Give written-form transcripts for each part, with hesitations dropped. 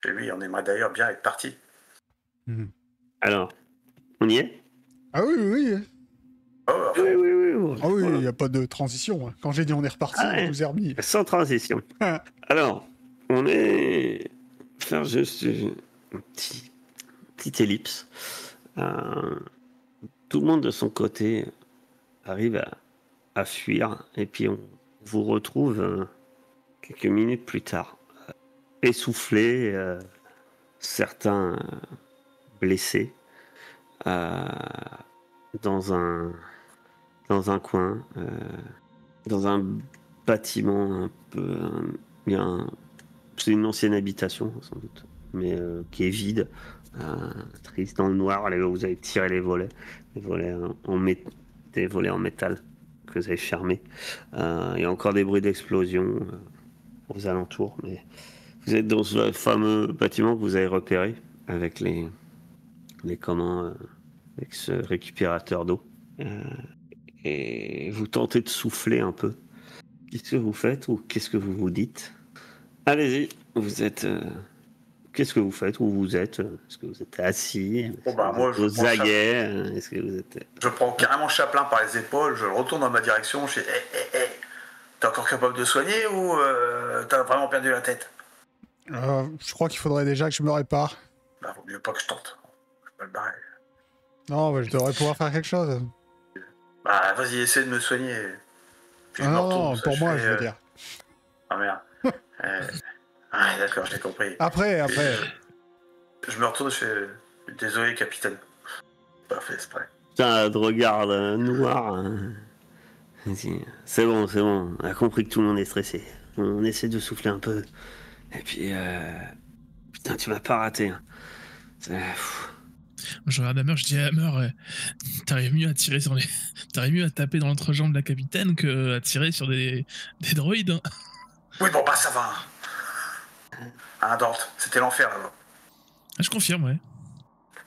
Et oui, on aimerait d'ailleurs bien être parti. Alors, on y est? Ah oui, oui, oui. Oh, Oui, oui, oui. Ah oui, il n'y a pas de transition. Quand j'ai dit on est reparti, Ah ouais. je vous ai remis. Sans transition. Alors, on est... Faire juste une petite ellipse. Tout le monde de son côté arrive à fuir et puis on vous retrouve quelques minutes plus tard. Essoufflés, certains blessés, dans un coin, dans un bâtiment un peu... c'est une ancienne habitation, sans doute, mais qui est vide, triste dans le noir. Là où vous avez tiré les volets des volets en métal que vous avez fermés. Il y a encore des bruits d'explosion aux alentours, mais vous êtes dans ce fameux bâtiment que vous avez repéré avec avec ce récupérateur d'eau. Et vous tentez de souffler un peu. Qu'est-ce que vous faites ou qu'est-ce que vous vous dites? Allez-y, vous êtes... Qu'est-ce que vous faites? Où vous êtes? Est-ce que vous êtes assis? Moi, aux aguets? Est-ce que vous êtes... Je prends carrément Chaplin par les épaules, je le retourne dans ma direction, je fais t'es encore capable de soigner ou t'as vraiment perdu la tête? Je crois qu'il faudrait déjà que je me répare. Bah, vaut mieux pas que je tente. Je vais pas le barrer. Non, bah, je devrais pouvoir faire quelque chose. Bah, vas-y, essaie de me soigner. Puis je me Non, retourne, non, pour moi, je veux dire. Ah merde. Ouais, d'accord, je l'ai compris. Après. Je me retourne, je fais désolé, capitaine. Pas fait exprès. Putain, de regard noir. C'est bon, on a compris que tout le monde est stressé. On essaie de souffler un peu. Et puis, putain, tu m'as pas raté. Je regarde Hammer, je dis à Hammer, t'arrives mieux à tirer sur les... T'arrives mieux à taper dans l'entrejambe de la capitaine que à tirer sur des droïdes. Hein. Oui, bon, bah ça va. Dante, c'était l'enfer là-bas. Je confirme, ouais.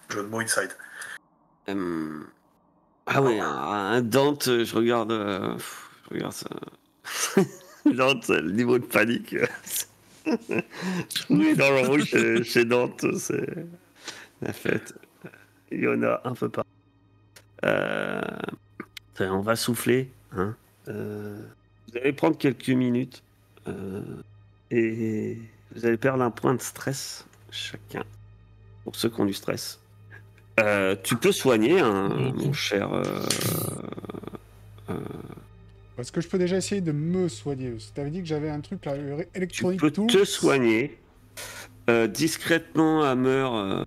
Jeu de mots inside. Ah ouais, un Dante, je regarde ça. Dante, le niveau de panique. Oui, dans le rouge chez Dante, c'est la fête. Il y en a un peu pas. On va souffler. Hein. Vous allez prendre quelques minutes et vous allez perdre un point de stress chacun. Pour ceux qui ont du stress. Tu peux soigner, mon cher. Est-ce que je peux déjà essayer de me soigner? Tu avais dit que j'avais un truc là, électronique. Tu peux te soigner discrètement, Hammer,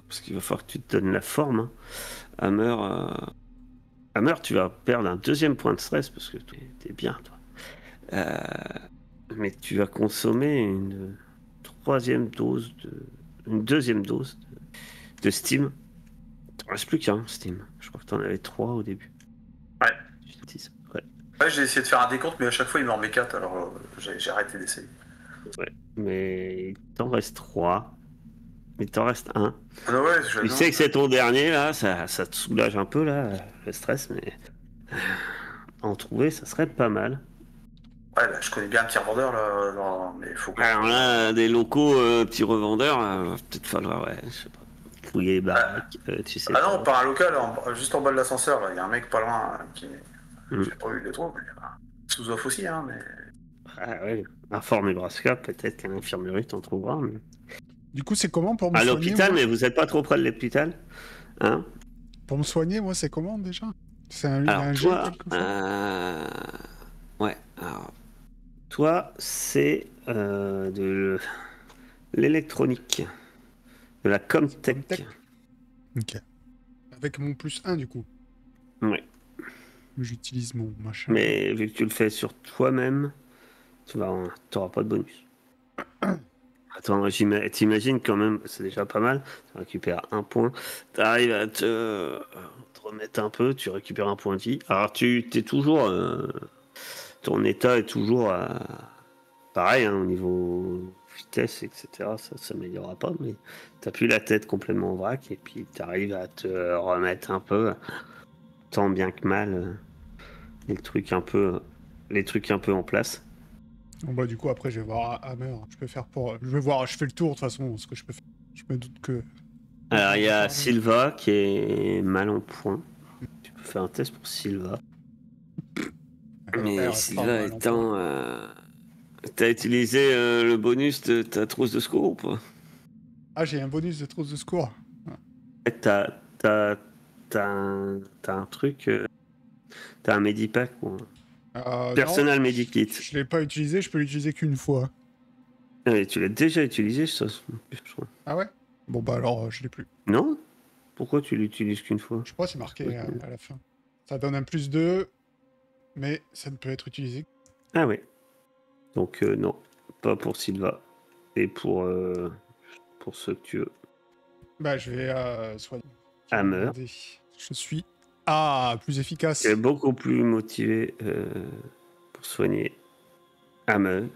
parce qu'il va falloir que tu te donnes la forme. Hein. Hammer, tu vas perdre un deuxième point de stress parce que t'es bien, toi. Mais tu vas consommer une deuxième dose de Steam. T'en reste plus qu'un, Steam. Je crois que t'en avais 3 au début. Ouais. Ouais, j'ai essayé de faire un décompte, mais à chaque fois il m'en met 4, alors j'ai arrêté d'essayer. Ouais, mais il t'en reste 3. Il t'en reste 1. Ah ouais, tu sais que c'est ton dernier, là, ça te soulage un peu, là, le stress, mais en trouver, ça serait pas mal. Ouais, là, je connais bien un petit revendeur, là, mais il faut que... Alors là, des locaux, petits revendeurs, va peut-être falloir, ouais, je sais pas, fouiller les baraques, tu sais. Ah non, par un local, juste en bas de l'ascenseur, là, il y a un mec pas loin qui... J'ai pas eu de trop, mais sous-off aussi, hein, mais... Ah ouais, un Fort Nebraska, peut-être qu'à l'infirmerie, t'en trouveras, mais... Du coup, c'est comment pour me soigner? À l'hôpital, l'hôpital, mais vous êtes pas trop près de l'hôpital, hein? Pour me soigner, moi, c'est comment, déjà? C'est un alors, jet, toi, quelque chose ouais, alors... Toi, c'est de l'électronique, de la Comtech. Ok. Avec mon +1, du coup. Ouais. J'utilise mon machin. Mais vu que tu le fais sur toi-même, tu n'auras pas de bonus. Attends, t'imagines quand même, c'est déjà pas mal. Tu récupères un point. Tu arrives à te remettre un peu, tu récupères un point de vie. Alors, tu es toujours... ton état est toujours... pareil, hein, au niveau vitesse, etc., ça s'améliorera pas, mais t'as plus la tête complètement en vrac, et puis t'arrives à te remettre un peu, tant bien que mal, les trucs un peu en place. Bon, bah, du coup, après, je vais voir Hammer. Je peux faire pour. Je vais voir, je fais le tour de toute façon, ce que je peux faire. Je me doute que. Alors, il y a Parler. Sylva qui est mal en point. Tu peux faire un test pour Sylva. Mais Elle reste pas Sylva mal en étant... T'as utilisé le bonus de ta trousse de secours ou pas? Ah, j'ai un bonus de trousse de secours. T'as un truc... T'as un Medipack ou un Personal Non, Medikit. je l'ai pas utilisé, je peux l'utiliser qu'une fois. Ah, tu l'as déjà utilisé, ça, je crois. Ah ouais? Bon, bah alors, je l'ai plus. Non? Pourquoi tu l'utilises qu'une fois? Je crois que c'est marqué à la fin. Ça donne un +2, mais ça ne peut être utilisé. Ah oui. Donc non, pas pour Sylva. Et pour ceux que tu veux. Bah, je vais soigner. Hammer. Je suis plus efficace. Tu es beaucoup plus motivé pour soigner Hammer.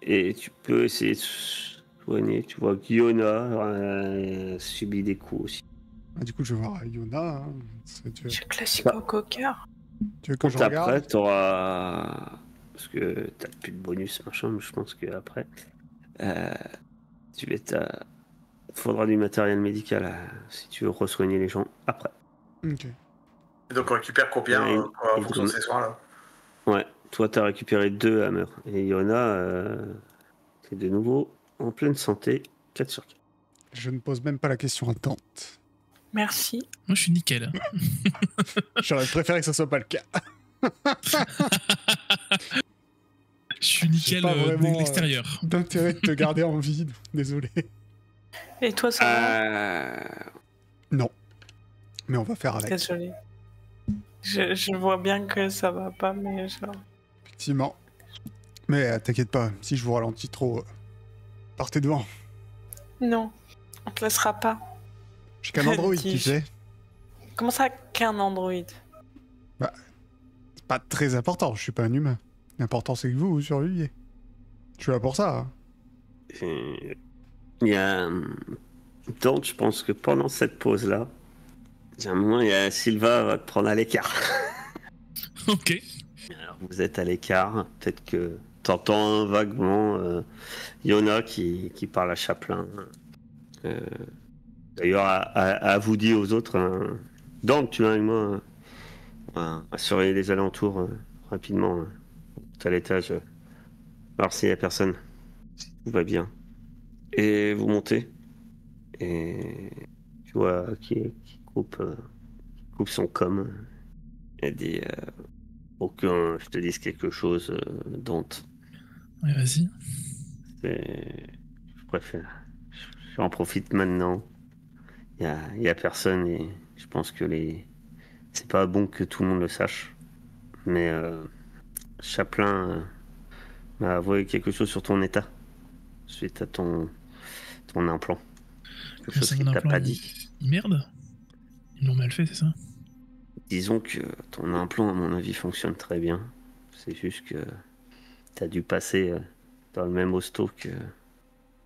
Et tu peux essayer de soigner. Tu vois, Guiona subit des coups aussi. Ah, du coup, je vais voir Yona. Hein. Je suis classique au coca. Tu veux que je Après, regarde? t'auras... Parce que t'as plus de bonus, machin, mais je pense qu'après... tu vas faudra du matériel médical si tu veux re-soigner les gens après. Ok. Et donc on récupère combien en fonction de ces soins-là? Ouais, toi t'as récupéré 2 Hammer. Et Yona, c'est de nouveau en pleine santé, 4 sur 4. Je ne pose même pas la question attente. Merci. Moi, je suis nickel. J'aurais préféré que ce soit pas le cas. Je suis nickel pas vraiment, de l'extérieur. D'intérêt de te garder en vie, désolé. Et toi, ça va? Non. Mais on va faire avec. Désolé. Je vois bien que ça va pas, mais genre... Effectivement. Mais t'inquiète pas, si je vous ralentis trop, partez devant. Non, on te laissera pas. J'ai qu'un android, tu Dis-je. sais. Comment ça qu'un androïde? C'est pas très important, je suis pas un humain. L'important c'est que vous surviviez. Je suis là pour ça. Hein. Il y a... Donc je pense que pendant cette pause-là, il y a un moment, il y a Sylva va te prendre à l'écart. Ok. Alors vous êtes à l'écart, peut-être que t'entends vaguement Yona qui parle à Chaplin. D'ailleurs, à vous dire aux autres, donc tu viens avec moi à surveiller les alentours rapidement. À l'étage, voir s'il n'y a personne. Tout va bien. Et vous montez. Et tu vois qui coupe son com. Elle dit pour que je te dise quelque chose, Dante. Ouais, vas-y. Je préfère. J'en profite maintenant. Il y a personne et je pense que c'est pas bon que tout le monde le sache. Mais Chaplin m'a avoué quelque chose sur ton état suite à ton implant. Quelque chose C'est qu'il mon t'a implant, pas dit. il merde. Ils l'ont mal fait, c'est ça? Disons que ton implant, à mon avis, fonctionne très bien. C'est juste que t'as dû passer dans le même hosto que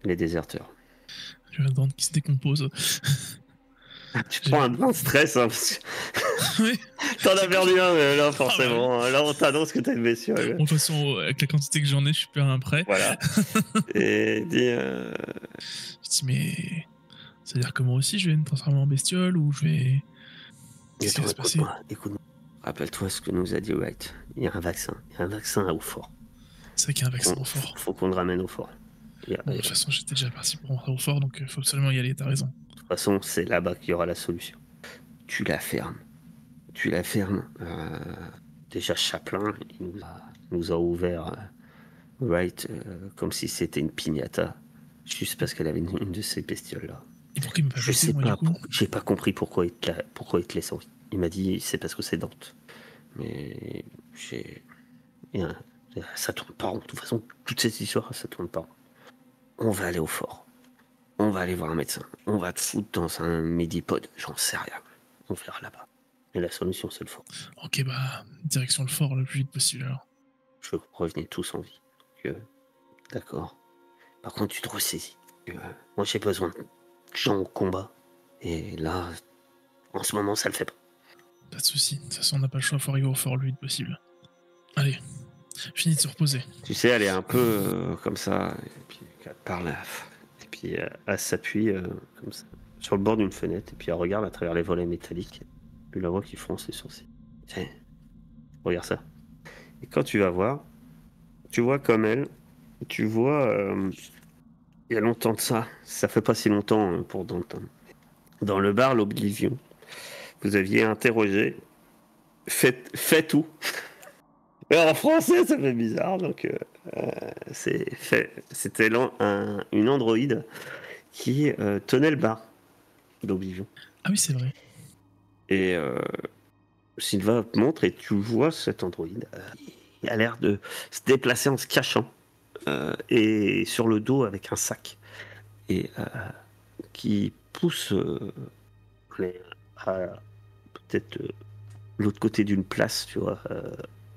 les déserteurs. Je vais attendre qu'il se décompose. Tu prends un bon stress, hein, parce que Oui. t'en as perdu un, mais là, forcément. Là, on t'annonce que t'as une blessure. Bon, de toute façon, avec la quantité que j'en ai, je suis plus à un prêt. Voilà. Et dit... Je dis, mais. C'est-à-dire que moi aussi, je vais me transformer en bestiole ou je vais. Qu'est-ce qui va se passer? Écoute-moi. Rappelle-toi ce que nous a dit Wright. Il y a un vaccin. Il y a un vaccin au fort. C'est vrai qu'il y a un vaccin au fort. Faut qu'on le ramène au fort. Bon, de toute façon, j'étais déjà parti pour rentrer au fort, donc il faut absolument y aller, t'as raison. De toute façon, c'est là-bas qu'il y aura la solution. Tu la fermes. Déjà, Chaplin, il nous a ouvert Wright comme si c'était une piñata. Juste parce qu'elle avait une de ces bestioles-là. Et pourquoi il m'a pas Je blessé, sais moi, pas, du coup? j'ai pas compris pourquoi il te laisse en vie. Il m'a dit c'est parce que c'est Dante. Mais ça tourne pas rond. De toute façon, toute cette histoire, ça tourne pas rond. On va aller au fort. On va aller voir un médecin. On va te foutre dans un médipode. J'en sais rien. On verra là-bas. Et la solution, c'est le fort. Ok, bah, direction le fort le plus vite possible alors. Je veux que vous reveniez tous en vie. D'accord. Par contre, tu te ressaisis. Moi, j'ai besoin de gens au combat. Et là, en ce moment, ça le fait pas. Pas de soucis. De toute façon, on n'a pas le choix, faut arriver au fort le plus vite possible. Allez, Fini de se reposer. Tu sais, elle est un peu comme ça, et puis elle parle, et puis elle s'appuie comme ça, sur le bord d'une fenêtre, et puis elle regarde à travers les volets métalliques. Tu la vois qui fronce les sourcils. Tiens, regarde ça. Et quand tu vas voir, tu vois comme elle, tu vois, il y a longtemps de ça fait pas si longtemps pour Danton. Dans le bar L'Oblivion, vous aviez interrogé, faites où? Et en français, ça fait bizarre, donc c'était une androïde qui tenait le bar d'Oblivion. Ah oui, c'est vrai. Et Sylvain te montre et tu vois cet androïde. Il a l'air de se déplacer en se cachant et sur le dos avec un sac et qui pousse à peut-être l'autre côté d'une place, tu vois,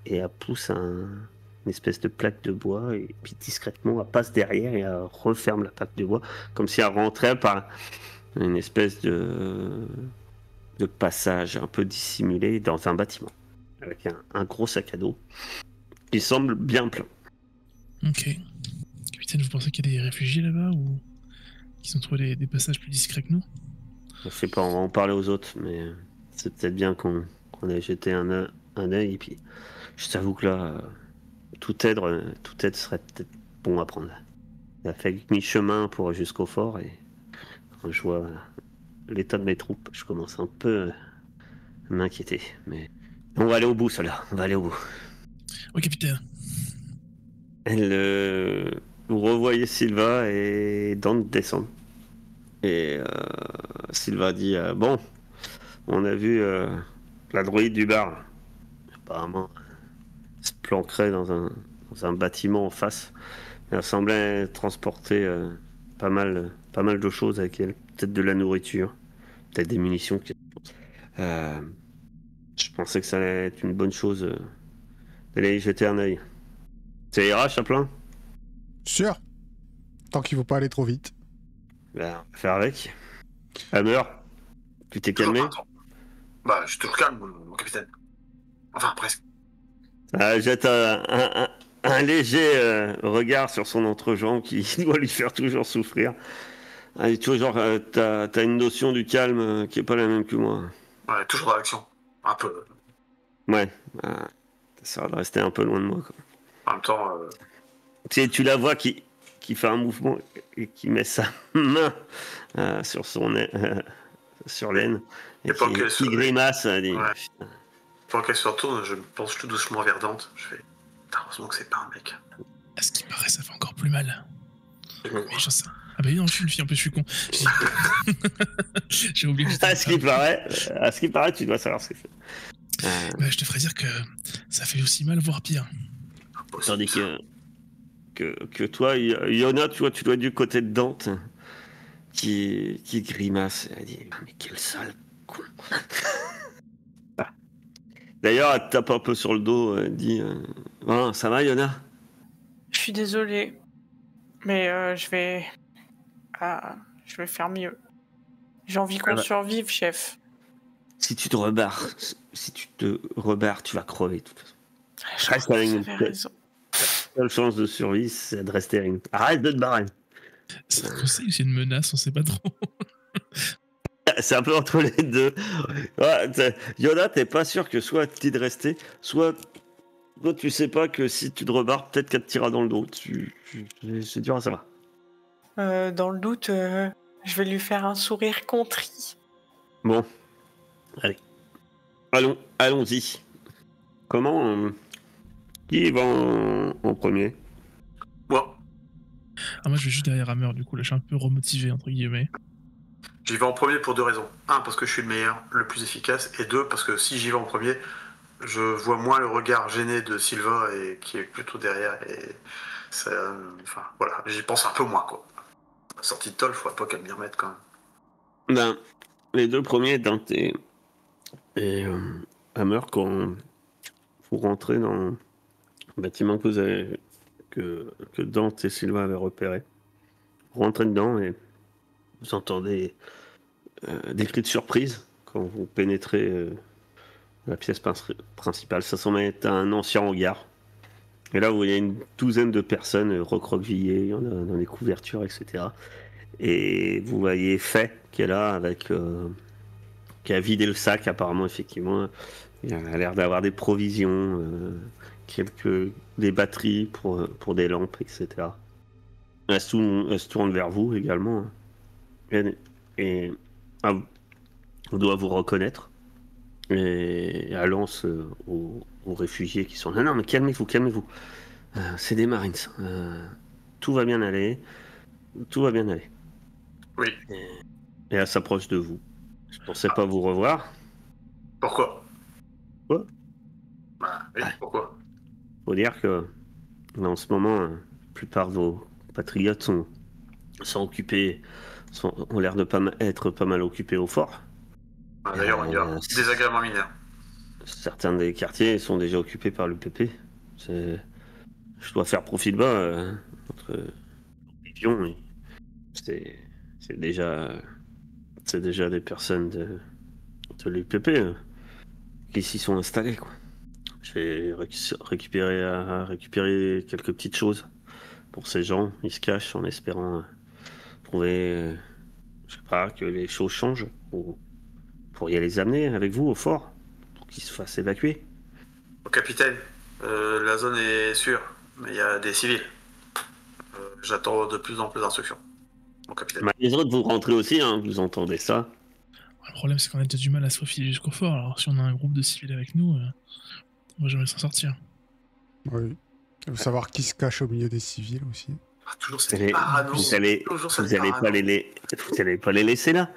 et elle pousse une espèce de plaque de bois et puis discrètement elle passe derrière et elle referme la plaque de bois comme si elle rentrait par une espèce de passage un peu dissimulé dans un bâtiment avec un gros sac à dos qui semble bien plein. Ok. Capitaine, vous pensez qu'il y a des réfugiés là-bas ou qu'ils ont trouvé des passages plus discrets que nous? Je sais pas, on va en parler aux autres, mais c'est peut-être bien qu'on ait jeté un œil. Et puis, je t'avoue que là, tout aide serait peut-être bon à prendre. Il a fait mi-chemin pour jusqu'au fort et quand je vois l'état de mes troupes, je commence un peu à m'inquiéter. Mais on va aller au bout, cela. On va aller au bout. Oui, capitaine. Vous revoyez Sylva et Dante descendre. Et Sylva dit bon, on a vu la droïde du bar. Apparemment, elle se planquerait dans un bâtiment en face. Elle semblait transporter pas mal de choses avec elle. Peut-être de la nourriture, peut-être des munitions. Je pensais que ça allait être une bonne chose d'aller y jeter un œil. Ça ira, Chaplin? Sûr. Tant qu'il ne faut pas aller trop vite. Ben, on va faire avec. Hammer, tu t'es calmé? Bah, je suis toujours calme, mon capitaine. Enfin, presque. Jette un léger regard sur son entrejambe qui doit lui faire toujours souffrir. Tu vois, genre, t'as une notion du calme qui est pas la même que moi. Ouais, toujours dans l'action. Un peu. Ouais, ça va rester un peu loin de moi, quoi. En même temps, Tu la vois qui fait un mouvement et qui met sa main sur sur l'aine et qui grimace. ouais. Pendant qu'elle se retourne, je pense tout doucement vers Dante. Je fais, heureusement que c'est pas un mec. À ce qui paraît, ça fait encore plus mal. Mais j'en sais. Ah bah oui, non, je suis une fille, en plus je suis con. J'ai oublié que j'étais. À ce qui paraît, tu dois savoir ce que c'est. Bah, je te ferais dire que ça fait aussi mal, voire pire. Tandis que toi, Yona, tu vois, tu dois être du côté de Dante qui grimace. Elle dit, mais quel sale con. D'ailleurs, elle te tape un peu sur le dos, elle dit, ça va, Yona? Je suis désolée, mais je vais faire mieux. J'ai envie qu'on survive, chef. Si tu te rebarres, tu vas crever, de toute façon. Je crois que vous avez raison. La seule chance de survie, c'est de rester ring. Arrête de te barrer. C'est un conseil ou c'est une menace, on sait pas trop. C'est un peu entre les deux. Ouais, Yona, t'es pas sûr que soit tu dis de rester, soit tu sais pas que si tu te rebarres, peut-être qu'elle te tirera dans le dos. C'est dur à savoir. Dans le doute, je vais lui faire un sourire contrit. Bon, allez. Allons-y. Comment qui va en premier? Moi. Ah, moi je vais juste derrière Hammer, du coup, là je suis un peu remotivé, entre guillemets. J'y vais en premier pour 2 raisons. 1, parce que je suis le meilleur, le plus efficace, et 2, parce que si j'y vais en premier, je vois moins le regard gêné de Sylva et qui est plutôt derrière, et ça, enfin voilà, j'y pense un peu moins, quoi. Sortie de Toll, faudrait pas qu'elle m'y remette quand même. Ben, les 2 premiers, Dante et Hammer, quand vous rentrez dans le bâtiment que Dante et Sylva avaient repéré, vous rentrez dedans et vous entendez des cris de surprise quand vous pénétrez la pièce principale. Ça semble être un ancien hangar Et là, vous voyez une douzaine de personnes recroquevillées, il y en a dans les couvertures, etc. Et vous voyez Faye qui est là, qui a vidé le sac, apparemment, effectivement. Il a l'air d'avoir des provisions, des batteries pour des lampes, etc. Elle se tourne vers vous également. Et on doit vous reconnaître. Et elle lance aux réfugiés qui sont là. Non, mais calmez-vous, calmez-vous. C'est des Marines. Tout va bien aller. Tout va bien aller. Oui. Et elle s'approche de vous. Je pensais pas vous revoir. Pourquoi? Quoi? Bah, oui, pourquoi? Faut dire que en ce moment, la plupart de vos patriotes sont occupés, ont l'air de être pas mal occupés au fort. D'ailleurs, on y va. Désagrément mineur. Certains des quartiers sont déjà occupés par l'UPP. Je dois faire profil bas entre pions. C'est déjà des personnes de l'UPP qui s'y sont installées, quoi. J'ai récupéré quelques petites choses pour ces gens. Ils se cachent en espérant trouver, je sais pas, que les choses changent. Vous pourriez les amener avec vous au fort pour qu'ils se fassent évacuer. Capitaine, la zone est sûre, mais il y a des civils. J'attends de plus en plus d'instructions. Mon capitaine. Bah, les autres, vous rentrez aussi, hein, vous entendez ça. Le problème, c'est qu'on a déjà du mal à se faufiler jusqu'au fort. Alors, si on a un groupe de civils avec nous, on va jamais s'en sortir. Oui. Il faut savoir qui se cache au milieu des civils aussi. Ah, toujours cette parano. Vous allez pas les laisser là.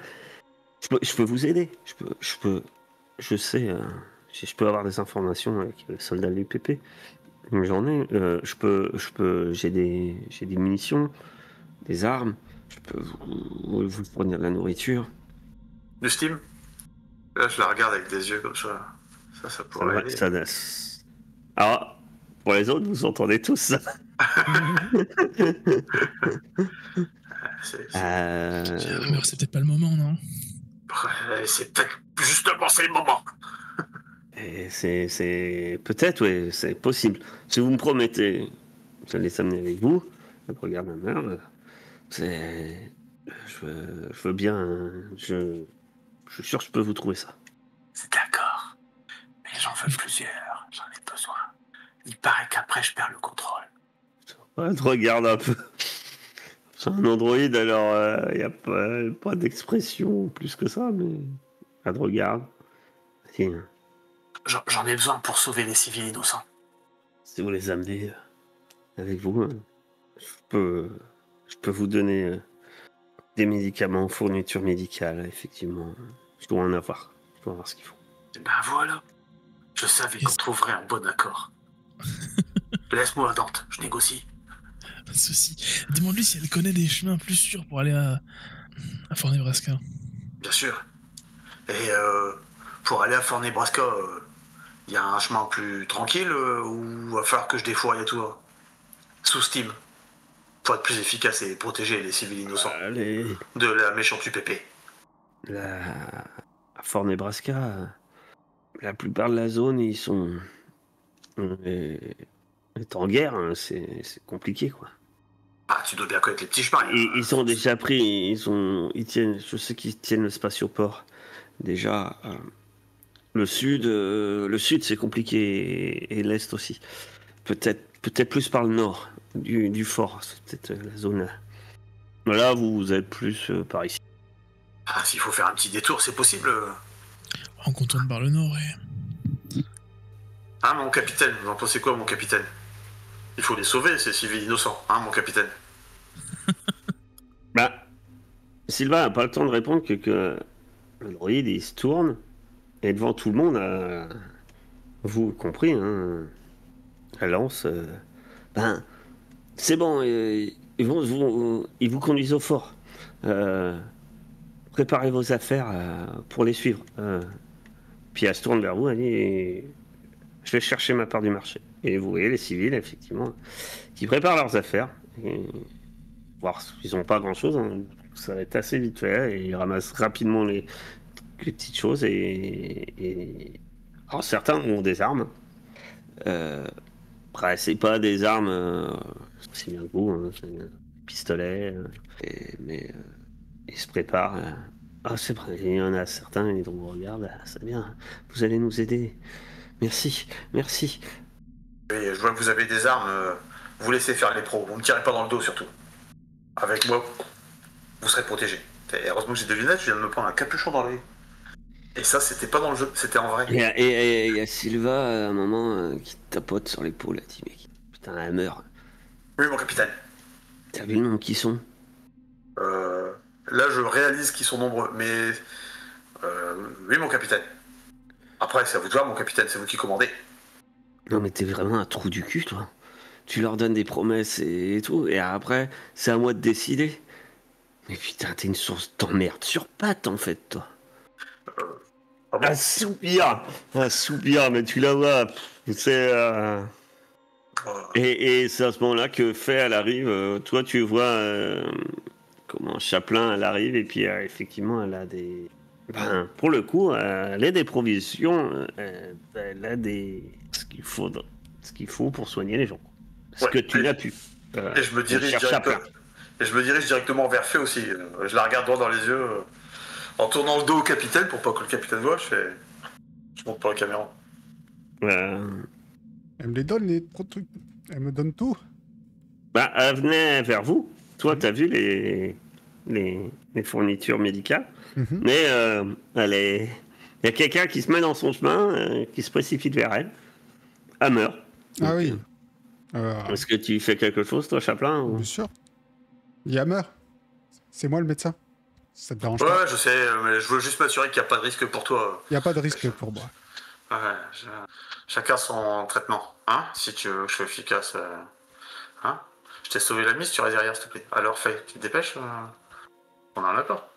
Je peux vous aider. Je sais, si je peux avoir des informations avec les soldats de l'UPP. J'en ai. J'ai des munitions, des armes. Je peux vous fournir de la nourriture. Du steam? Là, je la regarde avec des yeux comme ça. Ça pourrait aller. Alors, pour les autres, vous entendez tous ça. C'est peut-être pas le moment, non? Justement, c'est le moment. Et c'est peut-être, oui, c'est possible. Si vous me promettez, je vais les amener avec vous. Je regarde ma mère. Je veux bien. Je suis sûr que je peux vous trouver ça. C'est d'accord. Mais j'en veux plusieurs. J'en ai besoin. Il paraît qu'après, je perds le contrôle. Ouais, je regarde un peu. C'est un androïde, alors il n'y a pas d'expression plus que ça, mais elle te regarde. Si, j'en ai besoin pour sauver les civils innocents. Si vous les amenez avec vous, je peux vous donner des médicaments, fournitures médicales, effectivement. Je dois en avoir. Je dois avoir ce qu'il faut. Ben voilà. Je savais qu'on trouverait un bon accord. Laisse-moi à Dante, je négocie. Ceci. Demande-lui si elle connaît des chemins plus sûrs pour aller à Fort Nebraska. Bien sûr. Et pour aller à Fort Nebraska, il y a un chemin plus tranquille ou va falloir que je défouraille et tout sous Steam pour être plus efficace et protéger les civils innocents de la méchante UPP. À Fort Nebraska, la plupart de la zone, ils sont est en guerre, hein, c'est compliqué, quoi. Ah, tu dois bien connaître les petits chemins. Ils sont déjà pris, ils tiennent, je sais qu'ils tiennent le spatioport. Déjà, le sud c'est compliqué et l'est aussi. Peut-être plus par le nord du fort, c'est peut-être la zone. Là, vous êtes plus par ici. Ah, s'il faut faire un petit détour, c'est possible. On contourne par le nord, ouais. Ah, mon capitaine, vous en pensez quoi, mon capitaine? Il faut les sauver, ces civils innocents, hein, mon capitaine? Bah, Sylvain n'a pas le temps de répondre que le droïde, il se tourne, et devant tout le monde, vous compris, hein, elle lance, c'est bon, ils vous conduisent au fort. Préparez vos affaires pour les suivre. Puis elle se tourne vers vous, elle dit, je vais chercher ma part du marché. Et vous voyez les civils, effectivement, qui préparent leurs affaires. Voir s'ils n'ont pas grand-chose, hein. Ça va être assez vite fait. Et ils ramassent rapidement les petites choses. Alors, certains ont des armes. Après, c'est pas des armes, c'est bien le goût, hein, c'est un pistolet, mais ils se préparent. Ah, c'est vrai, il y en a certains, ils vous regardent, c'est bien, vous allez nous aider. Merci, merci. Et je vois que vous avez des armes, vous laissez faire les pros, vous me tirez pas dans le dos surtout. Avec moi, vous serez protégés. Et heureusement que j'ai des lunettes, je viens de me prendre un capuchon dans l'œil. Et ça, c'était pas dans le jeu, c'était en vrai. Et il y a Sylva, à un moment, qui te tapote sur l'épaule, elle dit, mais putain, elle meurt. Oui, mon capitaine. T'as vu le nom qui sont? Là, je réalise qu'ils sont nombreux, mais... oui, mon capitaine. Après, c'est à vous de voir, mon capitaine, c'est vous qui commandez. Non, mais t'es vraiment un trou du cul, toi. Tu leur donnes des promesses et tout, et après, c'est à moi de décider. Mais putain, t'es une source d'emmerde sur pattes, en fait, toi. Ah bon Un soupir, mais tu la vois. C'est... Et c'est à ce moment-là que Faye, elle arrive. Toi, tu vois comment Chaplin, elle arrive, et puis effectivement, elle a des... Ben, pour le coup, elle a des provisions, elle a des... ce qu'il faut pour soigner les gens. Ce que tu n'as pu. Et je me dirige directement vers Faye aussi. Je la regarde droit dans les yeux, en tournant le dos au capitaine, pour pas que le capitaine voit, je monte pour la caméra. Elle me les donne, les trucs. Elle me donne tout. Bah, elle venait vers vous. Toi, t'as vu les fournitures médicales. Mais il y a quelqu'un qui se met dans son chemin, qui se précipite vers elle. Elle meurt. Ah oui. Est-ce que tu fais quelque chose, toi, Chaplin ou... Bien sûr. Yammer. C'est moi le médecin. Ça te dérange Ouais, pas? je sais, mais je veux juste m'assurer qu'il n'y a pas de risque pour toi. Il n'y a pas de risque pour moi. Ouais, chacun son traitement, hein. Si tu veux que je sois efficace, hein. Je t'ai sauvé la mise, tu restes derrière, s'il te plaît. Alors, Faye, tu te dépêches, on en a pas.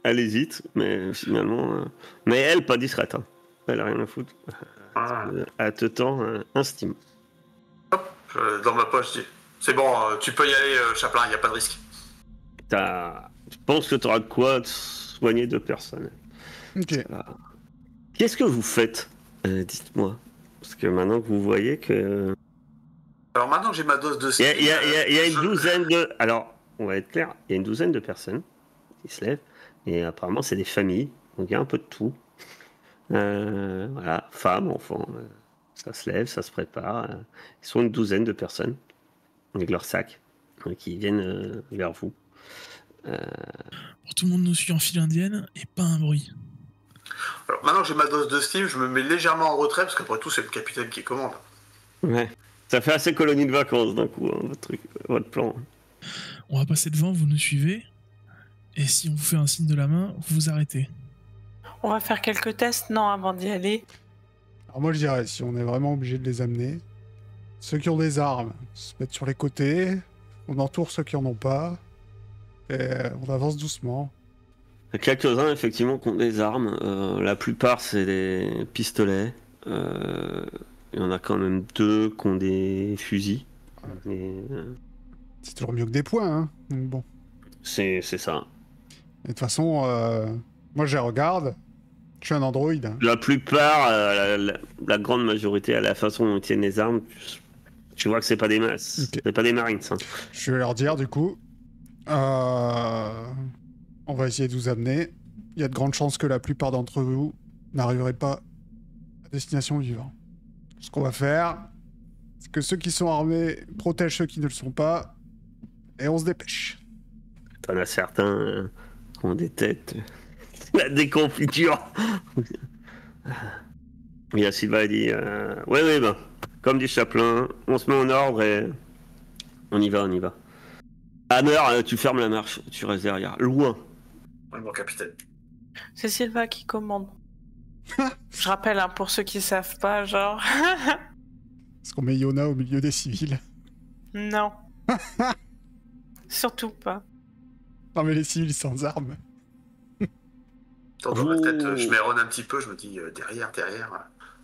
Elle hésite, mais finalement... Mais elle, pas discrète. Hein. Elle a rien à foutre. Elle te tend un steam. Hop, dans ma poche, je dis. C'est bon, tu peux y aller, Chaplin, il n'y a pas de risque. Je pense que tu auras de quoi soigner 2 personnes. Ok. Qu'est-ce que vous faites dites-moi. Parce que maintenant que vous voyez que... Alors maintenant que j'ai ma dose de ski... Il y a une douzaine de... Alors, on va être clair, il y a une douzaine de personnes qui se lèvent, et apparemment c'est des familles, donc il y a un peu de tout. Voilà, femmes, enfants, ça se lève, ça se prépare. Ils sont une douzaine de personnes, avec leurs sacs, qui viennent vers vous. Tout le monde nous suit en file indienne, et pas un bruit. Alors maintenant que j'ai ma dose de steam, je me mets légèrement en retrait, parce qu'après tout c'est le capitaine qui commande. Ouais. Ça fait assez colonie de vacances d'un coup, hein, votre plan. On va passer devant, vous nous suivez, et si on vous fait un signe de la main, vous vous arrêtez. On va faire quelques tests, non, avant d'y aller. Alors moi je dirais, si on est vraiment obligé de les amener, ceux qui ont des armes se mettent sur les côtés, on entoure ceux qui en ont pas, et on avance doucement. Il y a quelques-uns effectivement qui ont des armes, la plupart c'est des pistolets. Il y en a quand même 2 qui ont des fusils. Et, c'est toujours mieux que des poings, hein. Donc bon. C'est ça. Et de toute façon, moi je les regarde. Je suis un androïde. Hein. La plupart, la grande majorité, à la façon dont ils tiennent les armes, tu vois que c'est pas des masses, Okay. c'est pas des marines. Hein. Je vais leur dire du coup, on va essayer de vous amener. Il y a de grandes chances que la plupart d'entre vous n'arriveraient pas à destination vivant. Ce qu'on va faire, c'est que ceux qui sont armés protègent ceux qui ne le sont pas, et on se dépêche. T'en as certains qui ont des têtes, la déconfiture. Il y a Sylvain dit, ouais, ben, comme dit Chaplin, on se met en ordre et on y va. Hammer, tu fermes la marche, tu restes derrière, loin. Oui, mon capitaine. C'est Sylva qui commande. Je rappelle, hein, pour ceux qui savent pas, genre... Est-ce qu'on met Yona au milieu des civils? Non. Surtout pas. Non mais les civils sans armes. Dans ma tête, je m'erronne un petit peu, je me dis derrière.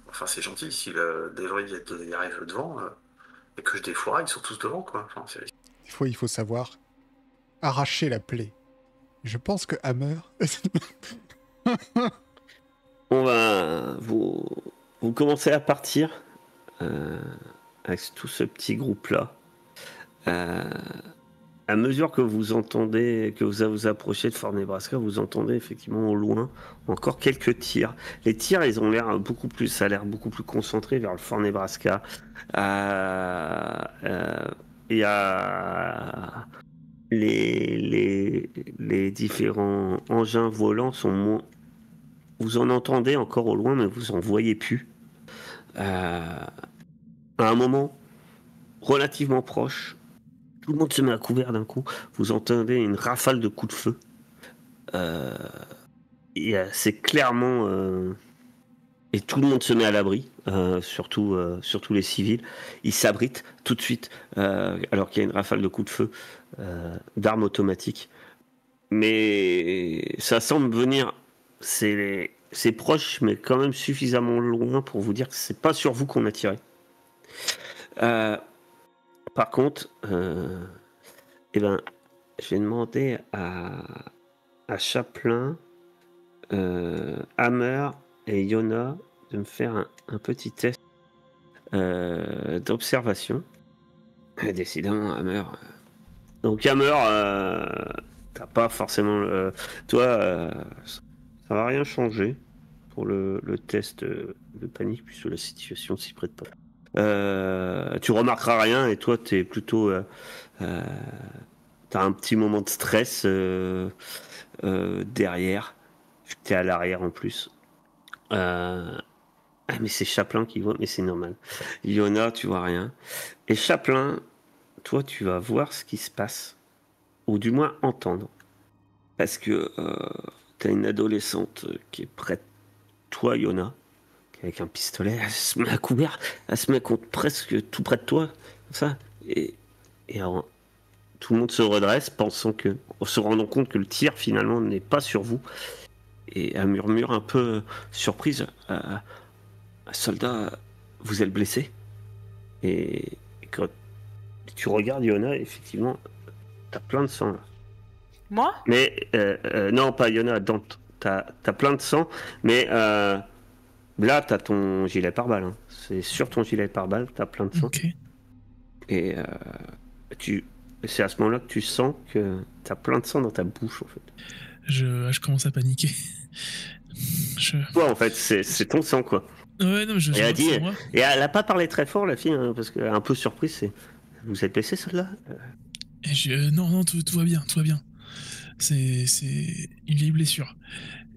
Enfin, c'est gentil, si des gens ils arrivent devant, et que je défouraille, ils sont tous devant, quoi. Enfin, Des fois, il faut savoir arracher la plaie. Je pense que Hammer... On va vous commencez à partir avec tout ce petit groupe là. À mesure que vous entendez, que vous approchez de Fort Nebraska, vous entendez effectivement au loin encore quelques tirs. Les tirs, ils ont l'air beaucoup plus, ça a l'air beaucoup plus concentré vers le Fort Nebraska. Il y a les différents engins volants sont moins. Vous en entendez encore au loin, mais vous en voyez plus. À un moment relativement proche, tout le monde se met à couvert d'un coup. Vous entendez une rafale de coups de feu. C'est clairement... et tout le monde se met à l'abri, surtout les civils. Ils s'abritent tout de suite, alors qu'il y a une rafale de coups de feu d'armes automatiques. Mais ça semble venir... C'est proche, mais quand même suffisamment loin pour vous dire que c'est pas sur vous qu'on a tiré. Par contre, je vais demander à Chaplin, Hammer et Yona de me faire un petit test d'observation. Et décidément, Hammer. Donc Hammer, t'as pas forcément... toi, ça va rien changer pour le test de panique, puisque la situation s'y prête pas. Tu remarqueras rien et toi t'es plutôt t'as un petit moment de stress derrière, vu que t'es à l'arrière en plus. Mais c'est Chaplin qui voit, mais c'est normal. Yona, tu vois rien. Et Chaplin, toi tu vas voir ce qui se passe, ou du moins entendre, parce que t'as une adolescente qui est près de toi, Yona, avec un pistolet, elle se met à couvert, elle se met presque tout près de toi, comme ça, et alors, tout le monde se redresse, se rendant compte que le tir finalement n'est pas sur vous, et elle murmure un peu surprise, soldat, vous êtes blessé? Et quand tu regardes Yona, effectivement, t'as plein de sang là. Moi? Mais non, pas Yona, Dante, t'as plein de sang, mais là, t'as ton gilet pare-balles. Hein. C'est sur ton gilet pare-balles, t'as plein de sang. Okay. Et c'est à ce moment-là que tu sens que t'as plein de sang dans ta bouche, en fait. Je commence à paniquer. Toi, en fait, c'est ton sang, quoi. Ouais, non, je et moi. Et elle a pas parlé très fort, la fille, hein, parce qu'elle est un peu surprise. Vous êtes blessé, celle-là? Et non, tout va bien, tout va bien. C'est une vieille blessure.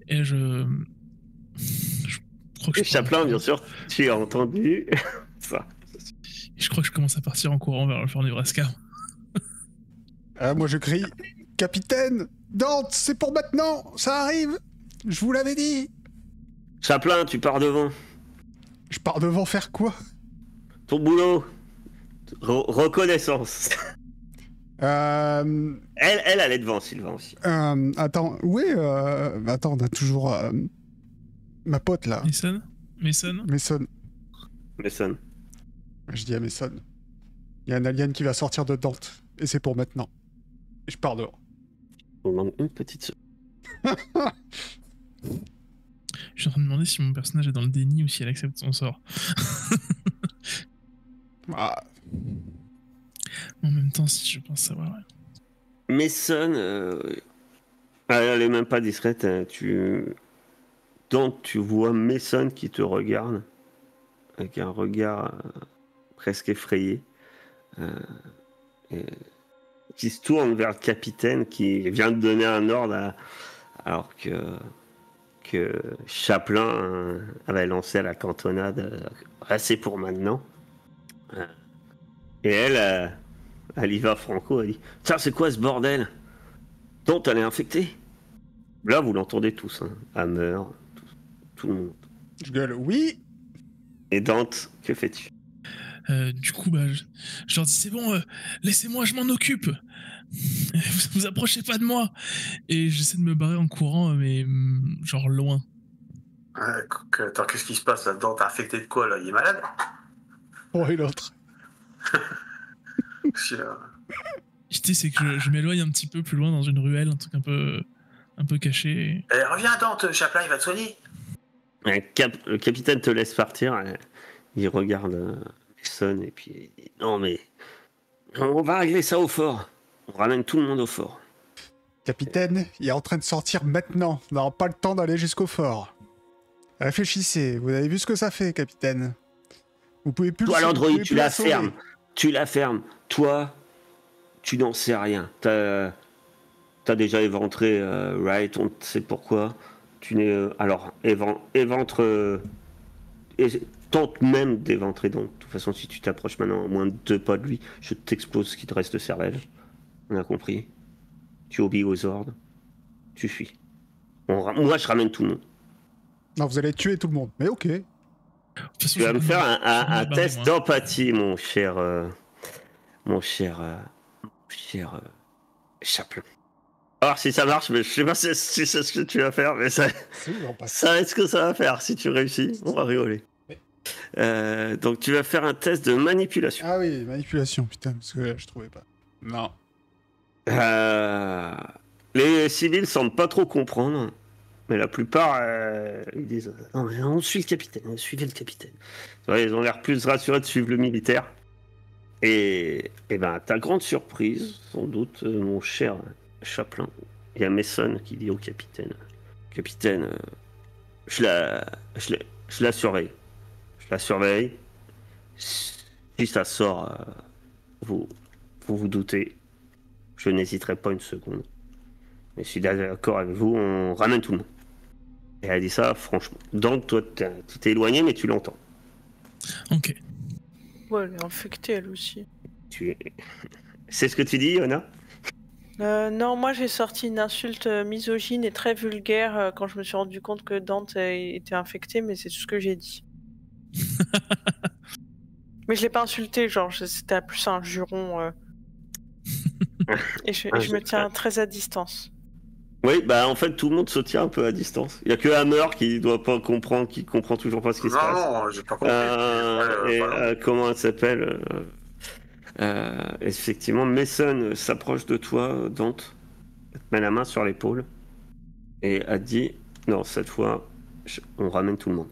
Et je crois que Chaplin, bien sûr, tu as entendu ça. Je crois que je commence à partir en courant vers le Fort Nebraska. Moi je crie « Capitaine, Dante, c'est pour maintenant, ça arrive. Je vous l'avais dit. » Chaplin, tu pars devant. Je pars devant faire quoi? Ton boulot. Reconnaissance. Elle est devant, Sylvain aussi. Attends, oui, attends, on a toujours ma pote là. Mason. Je dis à Mason. Il y a un alien qui va sortir de Dante, et c'est pour maintenant. Et je pars dehors. On manque une petite seconde. Je suis en train de demander si mon personnage est dans le déni ou si elle accepte son sort. Ah. En même temps, si je pense savoir. Mason, elle est même pas discrète. Hein. Donc tu vois Mason qui te regarde avec un regard presque effrayé, qui se tourne vers le capitaine qui vient de donner un ordre alors que Chaplin avait lancé à la cantonade assez pour maintenant. Et elle y va franco, elle dit « Tiens, c'est quoi ce bordel? Dont elle est infectée ?» Là, vous l'entendez tous, hein. Hammer, tout le monde. Je gueule « Oui !» Et Dante, que fais-tu? Du coup, je leur dis « C'est bon, laissez-moi, je m'en occupe. Vous approchez pas de moi. » Et j'essaie de me barrer en courant, mais genre loin. Attends, qu'est-ce qui se passe là-dedans? T'es infecté de quoi là? Il est malade? Oh, et l'autre. L'idée, c'est que je m'éloigne un petit peu plus loin dans une ruelle, un truc un peu caché. Reviens, Dante, Chaplin, il va te soigner. Le capitaine te laisse partir. Il regarde Mason et puis il dit, non mais on va régler ça au fort. On ramène tout le monde au fort. Capitaine, il est en train de sortir maintenant. On n'aura pas le temps d'aller jusqu'au fort. Réfléchissez, vous avez vu ce que ça fait, capitaine. Vous pouvez plus Toi, l'Android, tu la sauver. fermes. Tu la fermes. Toi, tu n'en sais rien. T'as déjà éventré Wright, on ne sait pourquoi. Tu n'es... alors, éventre... tente même d'éventrer, donc. De toute façon, si tu t'approches maintenant à moins de 2 pas de lui, je t'explose ce qui te reste de cervelle. On a compris. Tu obéis aux ordres. Tu fuis. Moi, je ramène tout le monde. Non, vous allez tuer tout le monde, mais ok. De toute façon, Tu vas je me vais faire me un barrer, test moi. d'empathie, mon cher Chaplin. Alors si ça marche, mais je sais pas si c'est ce que tu vas faire, mais ça est ce que ça va faire. Si tu réussis, on va rigoler. Donc tu vas faire un test de manipulation. Ah oui, manipulation, putain, parce que là, je trouvais pas. Non. Les civils semblent pas trop comprendre, mais la plupart ils disent non mais on suit le capitaine, suivez le capitaine. Ouais, ils ont l'air plus rassurés de suivre le militaire. Et ben ta grande surprise, sans doute, mon cher Chaplin, il y a Mason qui dit au capitaine, capitaine, je la surveille. Je la surveille. Si ça sort, vous vous doutez, je n'hésiterai pas une seconde. Mais je suis d'accord avec vous, on ramène tout le monde. Et elle a dit ça, franchement. Donc, toi, tu t'es éloigné, mais tu l'entends. Ok. Ouais, elle est infectée, elle aussi. C'est ce que tu dis, Yona? Non, moi j'ai sorti une insulte misogyne et très vulgaire quand je me suis rendu compte que Dante était infecté, mais c'est tout ce que j'ai dit. Mais je l'ai pas insulté, genre c'était plus un juron. Et je me tiens très à distance. Oui, bah en fait, tout le monde se tient un peu à distance. Il y a que Hammer qui doit pas comprendre, qui comprend toujours pas ce qui se passe. Non, j'ai pas compris. Comment elle s'appelle effectivement, Mason s'approche de toi, Dante, te met la main sur l'épaule et a dit non, cette fois, on ramène tout le monde.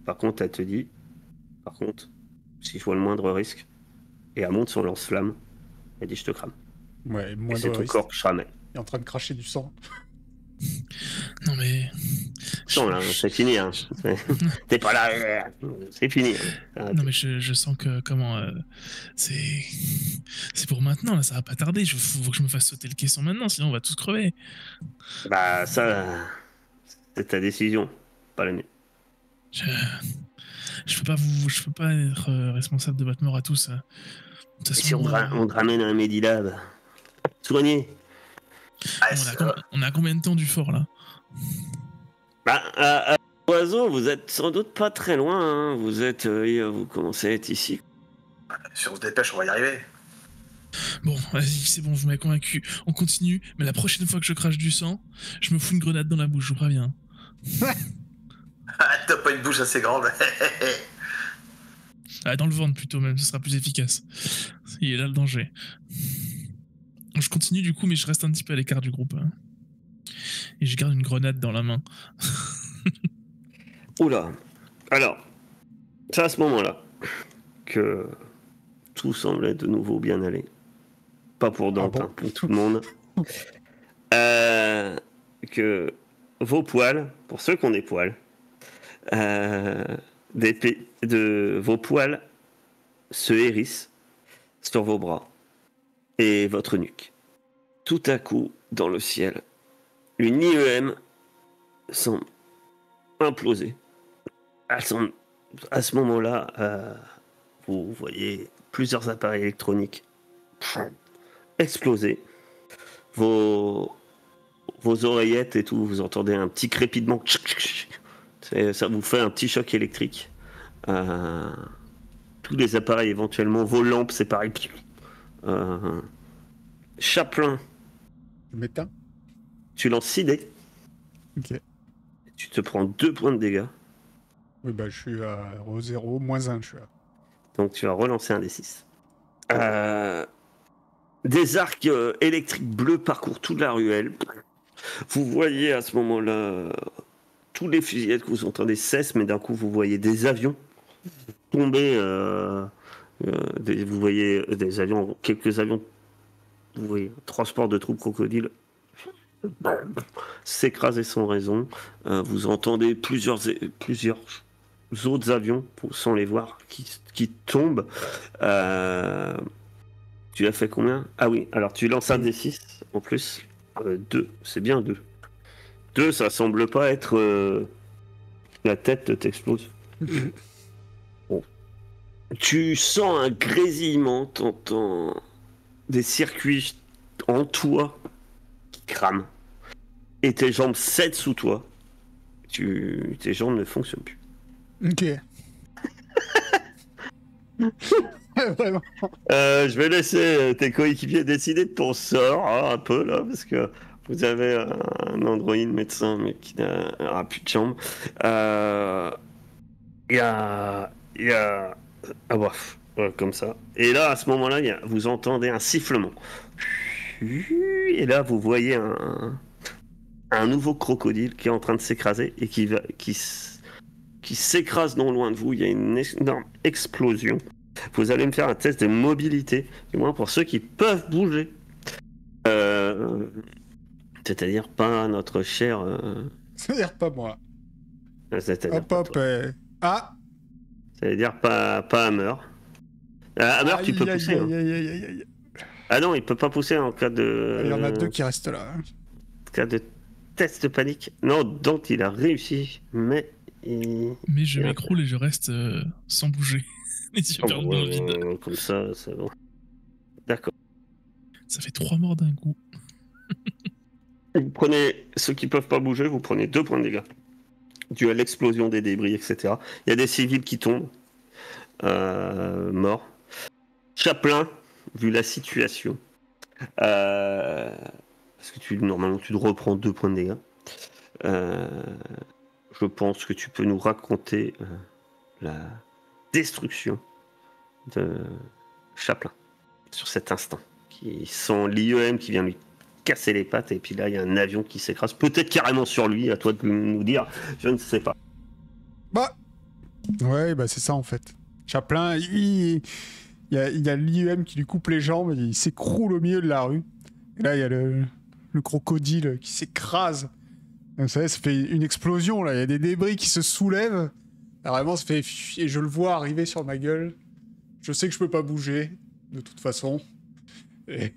Par contre, elle te dit, si je vois le moindre risque, et elle monte son lance-flamme, elle dit je te crame. Ouais, Et moins c'est de ton risque. corps que je ramène. Il est en train de cracher du sang. Non mais. Non, là, c'est fini, hein. T'es pas là, c'est fini. Hein. Non mais je sens que c'est pour maintenant là, ça va pas tarder. Faut que je me fasse sauter le caisson maintenant, sinon on va tous crever. Bah ça, c'est ta décision, pas la mienne. Je peux pas être responsable de votre mort à tous. De toute Et façon, si on te ramène à un Medilab, soigné. on a combien de temps du fort là? Bah, à Oiseau, vous êtes sans doute pas très loin. Hein. Vous commencez à être ici. Si on se dépêche, on va y arriver. Bon, vas-y, c'est bon, vous m'avez convaincu. On continue, mais la prochaine fois que je crache du sang, je me fous une grenade dans la bouche, je vous préviens. T'as pas une bouche assez grande. Ah, dans le ventre plutôt même, ce sera plus efficace. Il est là le danger. Je continue du coup, mais je reste un petit peu à l'écart du groupe. Hein. Et je garde une grenade dans la main. Oula. Alors, c'est à ce moment-là que tout semblait de nouveau bien aller. Pas pour Dante, hein, pour tout le monde. Que vos poils, pour ceux qui ont des poils, vos poils se hérissent sur vos bras et votre nuque. Tout à coup, dans le ciel, une IEM semble imploser. À ce moment-là, vous voyez plusieurs appareils électroniques exploser. Vos oreillettes et tout, vous entendez un petit crépitement. Ça vous fait un petit choc électrique. Tous les appareils éventuellement, vos lampes, c'est pareil. Chaplin. Méta. Tu lances 6 dés. Ok. Tu te prends 2 points de dégâts. Oui, bah je suis à 0, moins 1, je suis à. Donc tu vas relancer un des 6. Des arcs électriques bleus parcourent toute la ruelle. Vous voyez à ce moment-là tous les fusillades que vous entendez cessent, mais d'un coup, vous voyez des avions tomber. Vous voyez des avions, quelques avions. Vous voyez un transport de troupes crocodiles s'écraser sans raison. Vous entendez plusieurs autres avions, sans les voir, qui tombent. Tu as fait combien? Ah oui, alors tu lances un D6 en plus. 2, c'est bien 2. 2, ça semble pas être... la tête t'explose. Bon. Tu sens un grésillement, t'entends des circuits en toi qui crament. Et tes jambes cèdent sous toi. Tes jambes ne fonctionnent plus. Ok. Vraiment. Je vais laisser tes coéquipiers décider de ton sort, hein, un peu là, parce que vous avez un androïde médecin, mais qui n'a plus de jambes. Il y a... Ah bref, comme ça. Et là, à ce moment-là, vous entendez un sifflement. Et là, vous voyez un nouveau crocodile qui est en train de s'écraser et qui s'écrase non loin de vous. Il y a une énorme explosion. Vous allez me faire un test de mobilité, du moins pour ceux qui peuvent bouger. C'est-à-dire pas notre cher... C'est-à-dire pas moi. C'est-à-dire Hop. Ah. C'est-à-dire pas Hammer. Hammer, tu peux pousser. Aïe. Ah non, il peut pas pousser en cas de... Il y en a 2 qui restent là. En cas de test de panique. Non, donc il a réussi, mais... Mais je m'écroule et je reste sans bouger. Les yeux perdus dans le vide. Comme ça, c'est bon. D'accord. Ça fait 3 morts d'un coup. Vous prenez ceux qui peuvent pas bouger, vous prenez 2 points de dégâts. Dû à l'explosion des débris, etc. Il y a des civils qui tombent. Morts. Chaplin, vu la situation. Parce que normalement tu te reprends 2 points de dégâts. Je pense que tu peux nous raconter la destruction de Chaplin sur cet instant. Qui sent l'IEM qui vient lui casser les pattes, et puis là il y a un avion qui s'écrase, peut-être carrément sur lui, à toi de nous dire, je ne sais pas. Ouais, c'est ça en fait. Chaplin, il y a l'IEM qui lui coupe les jambes, il s'écroule au milieu de la rue. Et là il y a le crocodile qui s'écrase. Vous savez, ça fait une explosion là, il y a des débris qui se soulèvent. Là, vraiment, ça fait... Et je le vois arriver sur ma gueule. Je sais que je peux pas bouger, de toute façon. Et...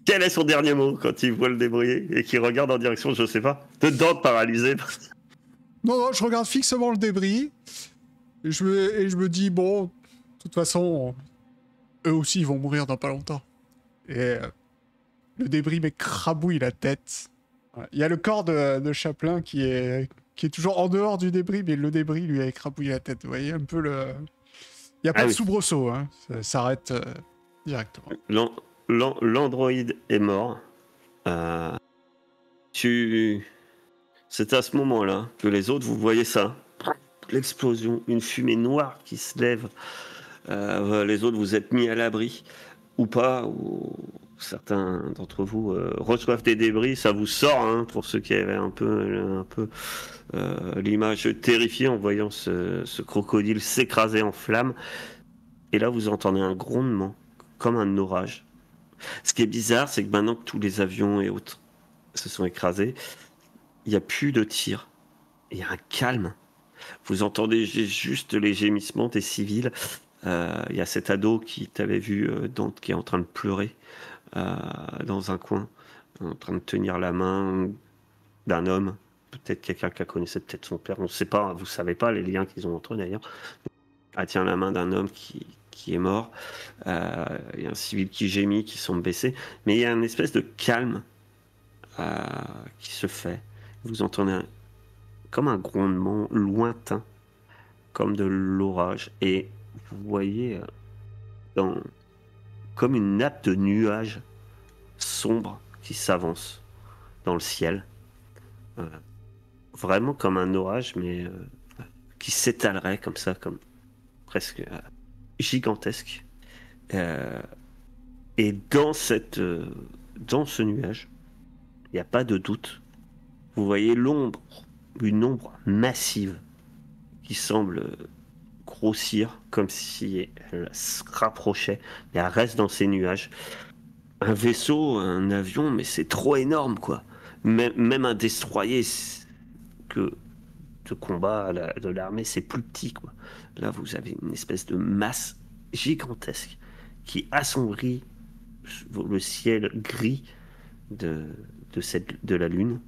Quel est son dernier mot quand il voit le débris et qu'il regarde en direction, je sais pas, de dents paralysées? Non, je regarde fixement le débris. Et je me dis, bon, de toute façon, eux aussi, ils vont mourir dans pas longtemps. Et le débris m'écrabouille la tête. Il y a le corps de Chaplin qui est toujours en dehors du débris, mais le débris lui a écrabouillé la tête. Vous voyez un peu le... Il n'y a pas de soubresaut, hein. Ça s'arrête directement. L'androïde est mort. C'est à ce moment-là que les autres, vous voyez ça. L'explosion, une fumée noire qui se lève. Les autres, vous êtes mis à l'abri ou pas, ou certains d'entre vous reçoivent des débris. Ça vous sort, hein, pour ceux qui avaient un peu l'image terrifiée en voyant ce crocodile s'écraser en flammes. Et là, vous entendez un grondement, comme un orage. Ce qui est bizarre, c'est que maintenant que tous les avions et autres se sont écrasés, il n'y a plus de tirs. Il y a un calme. Vous entendez juste les gémissements des civils. Il y a cet ado qui t'avait vu, qui est en train de pleurer dans un coin, en train de tenir la main d'un homme. Peut-être quelqu'un qui la connaissait, peut-être son père. On ne sait pas, vous ne savez pas les liens qu'ils ont entre eux d'ailleurs. Elle tient la main d'un homme qui est mort. Il y a un civil qui gémit, qui semble baisser. Mais il y a une espèce de calme qui se fait. Vous entendez comme un grondement lointain, comme de l'orage. Et vous voyez comme une nappe de nuages sombres qui s'avance dans le ciel. Vraiment comme un orage, mais qui s'étalerait comme ça, comme presque gigantesque. Et dans ce nuage, il n'y a pas de doute. Vous voyez l'ombre une ombre massive qui semble grossir comme si elle se rapprochait, mais elle reste dans ces nuages. Un vaisseau, un avion, mais c'est trop énorme, quoi. Même un destroyer que de combat de l'armée, c'est plus petit, quoi. Là, vous avez une espèce de masse gigantesque qui assombrit le ciel gris de la Lune.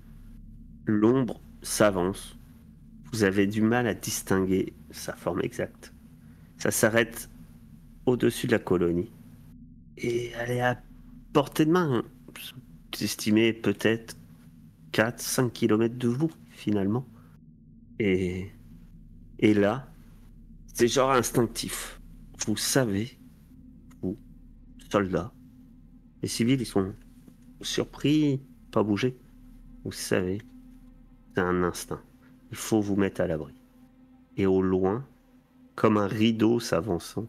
L'ombre s'avance. Vous avez du mal à distinguer sa forme exacte. Ça s'arrête au-dessus de la colonie. Et elle est à portée de main. Vous estimez peut-être 4-5 km de vous, finalement. Et là, c'est genre instinctif. Vous savez, vous, soldats, les civils, ils sont surpris, pas bouger. Vous savez, c'est un instinct. Il faut vous mettre à l'abri. Et au loin, comme un rideau s'avançant,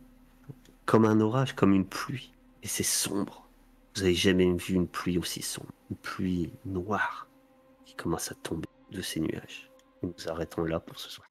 comme un orage, comme une pluie. Et c'est sombre. Vous n'avez jamais vu une pluie aussi sombre. Une pluie noire qui commence à tomber de ces nuages. Et nous arrêtons là pour ce soir.